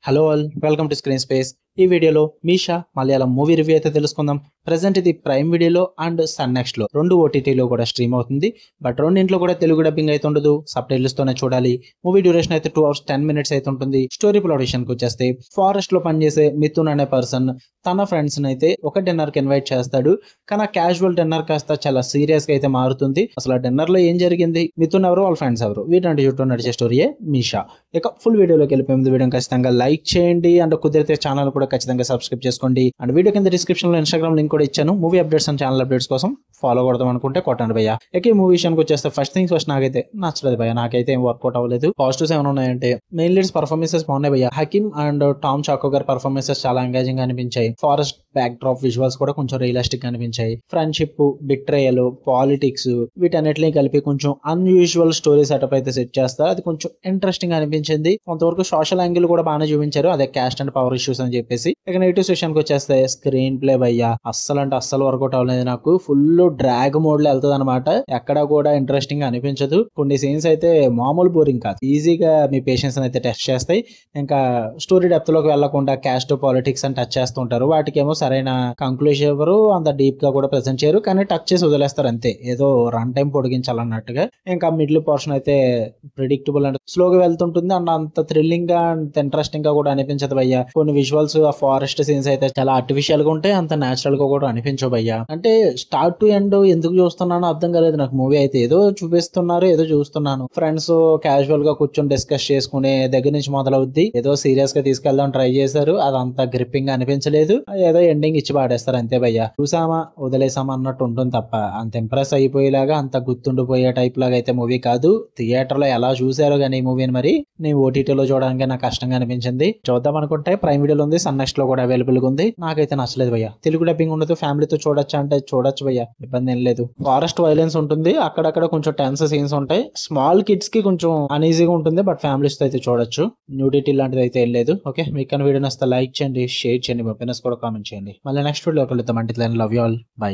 Hello all, welcome to screen space. ఈ వీడియోలో Meesha Malayalam movie review అయితే తెలుసుకుందాం. ప్రెసెంట్ ఇది ప్రైమ్ వీడియోలో అండ్ సన్ నెక్స్ట్ లో రెండు ఓటీటీలో కూడా స్ట్రీమ్ అవుతుంది. బట్ రెండింట్లో కూడా తెలుగు డబ్బింగ్ అయితే ఉండదు, సబ్ టైటిల్స్ తోనే చూడాలి. మూవీ డ్యూరేషన్ అయితే 2 hours 10 minutes అయితే ఉంటుంది. స్టోరీ ప్లాట్ విషయానికి వచ్చేస్తే ఫారెస్ట్ లో పనిచేసే మిథున్ అనే పర్సన్ తన ఫ్రెండ్స్ అయితే ఒక డిన్నర్ కి ఇన్వైట్ చేస్తాడు. కానీ ఆ క్యాజువల్ డిన్నర్ కాస్త చాలా సీరియస్ గా అయితే మారుతుంది. అసలు ఆ డిన్నర్ లో ఏం జరిగింది, మిథున్ ఎవరు, వాళ్ళ ఫ్రెండ్స్ ఎవరు, వీటంటే చుట్టూ నడిచే స్టోరీయే మీషా. ఇక ఫుల్ వీడియోలోకి వెళ్ళిపోయే ముందు వీడియో ఖచ్చితంగా లైక్ చేయండి అండ్ కుదిరితే ఛానల్ కూడా ఖచ్చితంగా సబ్స్క్రైబ్ చేసుకోండి. అండ్ వీడియో కింద డిస్క్రిప్షన్ లో ఇన్స్టాగ్రామ్ లింక్ కూడా ఇచ్చాను. Movie updates and channel updates కోసం ఫాలో కొడదాం అనుకుంటే కొట్టండి భయ్య. ఇక ఈ మూవీ విషయానికి వచ్చేస్తే ఫస్ట్ నాకైతే నచ్చలేదు భయ్య. నాకైతే ఏం వర్కౌట్ అవ్వలేదు. పాజిటివ్స్ ఏమైనా ఉన్నాయంటే మెయిన్ లీడ్స్ పర్ఫార్మెన్సెస్ బాగున్నాయి భయ్య. హకీమ్ అండ్ టామ్ చాకో గారి పర్ఫార్మెన్సెస్ చాలా ఎంగేజింగ్ అనిపించాయి. ఫారెస్ట్ బ్యాక్ డ్రాప్ విజువల్స్ కూడా కొంచెం రియలిస్టిక్ గా అనిపించాయి. ఫ్రెండ్షిప్, బిట్రేయల్, పాలిటిక్స్ వీటన్నిటిని కలిపి కొంచెం అన్యూజువల్ స్టోరీ సెటప్ అయితే సెట్ చేస్తారు. అది కొంచెం ఇంట్రెస్టింగ్ అనిపించింది. కొంతవరకు సోషల్ యాంగిల్ కూడా బాగానే చూపించారు, అదే క్యాస్ట్ అండ్ పవర్ ఇష్యూస్ అని చెప్పేసి. ఇక నెగిటివ్ విషయానికి వచ్చేస్తే స్క్రీన్ ప్లే భయ్యా అస్సలు అంటే అస్సలు వర్కౌట్ అవ్వలేదు. నాకు ఫుల్ డ్రాగ్ మోడ్ లో వెళ్తుంది అనమాట. ఎక్కడ కూడా ఇంట్రెస్టింగ్ గా అనిపించదు. కొన్ని సీన్స్ అయితే మామూలు బోరింగ్ కాదు, ఈజీగా మీ పేషెన్స్ అయితే టెస్ట్ చేస్తాయి. ఇంకా స్టోరీ డెప్త్ లోకి వెళ్లకుండా క్యాస్ట్, పాలిటిక్స్ అని టచ్ చేస్తుంటారు. వాటికేమో సరైన కంక్లూజన్ ఎవరు అంత డీప్ గా కూడా ప్రెజెంట్ చేయరు, కానీ టచ్ చేసి వదిలేస్తారు అంతే, ఏదో రన్ టైం పొడిగించాలన్నట్టుగా. ఇంకా మిడిల్ పోర్షన్ అయితే ప్రిడిక్టబుల్ అండ్ స్లోగా వెళ్తుంటుంది అండ్ అంత థ్రిల్లింగ్ గా అంత ఇంట్రెస్టింగ్ గా కూడా అనిపించదు భయ్యా. కొన్ని విజువల్స్ ఆ ఫారెస్ట్ సీన్స్ అయితే చాలా ఆర్టిఫిషియల్ గా ఉంటాయి, అంత నేచురల్ గా కూడా అనిపించవు భయ్యా. అంటే స్టార్ట్ టు ఎండ్ ఎందుకు చూస్తున్నానో అర్థం కాలేదు నాకు. మూవీ అయితే ఏదో చూపిస్తున్నారు, ఏదో చూస్తున్నాను. ఫ్రెండ్స్ క్యాజువల్ గా కూర్చొని డిస్కస్ చేసుకునే దగ్గర నుంచి మొదలవుద్ది. ఏదో సీరియస్ గా తీసుకెళ్దాం ట్రై చేశారు, అది అంత గ్రిప్పింగ్ అనిపించలేదు. ఏదో ఎండింగ్ ఇచ్చి పాడేస్తారు అంతే భయ్యా. చూసామా వదిలేసామా అన్నట్టు ఉంటుంది తప్ప అంత ఇంప్రెస్ అయిపోయేలాగా, అంత గుర్తుండిపోయే టైప్ లాగా అయితే మూవీ కాదు. థియేటర్ లో ఎలా చూసారో కానీ ఈ మూవీని మరి నేను ఓటీటీలో చూడడానికి నాకు కష్టంగా అనిపించింది. చూద్దాం అనుకుంటే ప్రైమ్ వీడియోలో ఉంది, సన్ నెక్స్ట్ లో కూడా అవైలబుల్ గా ఉంది. నాకైతే నచ్చలేదు భయ్యా. తెలుగు డబ్బింగ్ ఉండదు, ఫ్యామిలీతో చూడొచ్చా అంటే చూడొచ్చు భయ్యా, ఇబ్బంది ఏం లేదు. ఫారెస్ట్ వైలెన్స్ ఉంటుంది, అక్కడక్కడ కొంచెం టెన్స్ సీన్స్ ఉంటాయి. స్మాల్ కిడ్స్ కి కొంచెం అన్ఈజీగా ఉంటుంది, బట్ ఫ్యామిలీస్ తో అయితే చూడొచ్చు. న్యూడిటీ లాంటిది అయితే ఏం లేదు. ఓకే, మీకు వీడియో నచ్చితే లైక్ చేయండి, షేర్ చేయండి, మీ ఒపీనియన్స్ కూడా కామెంట్ చేయండి. మళ్ళీ నెక్స్ట్ వీడియో కలుద్దాం. అంటే లవ్ యూ ఆల్, బై.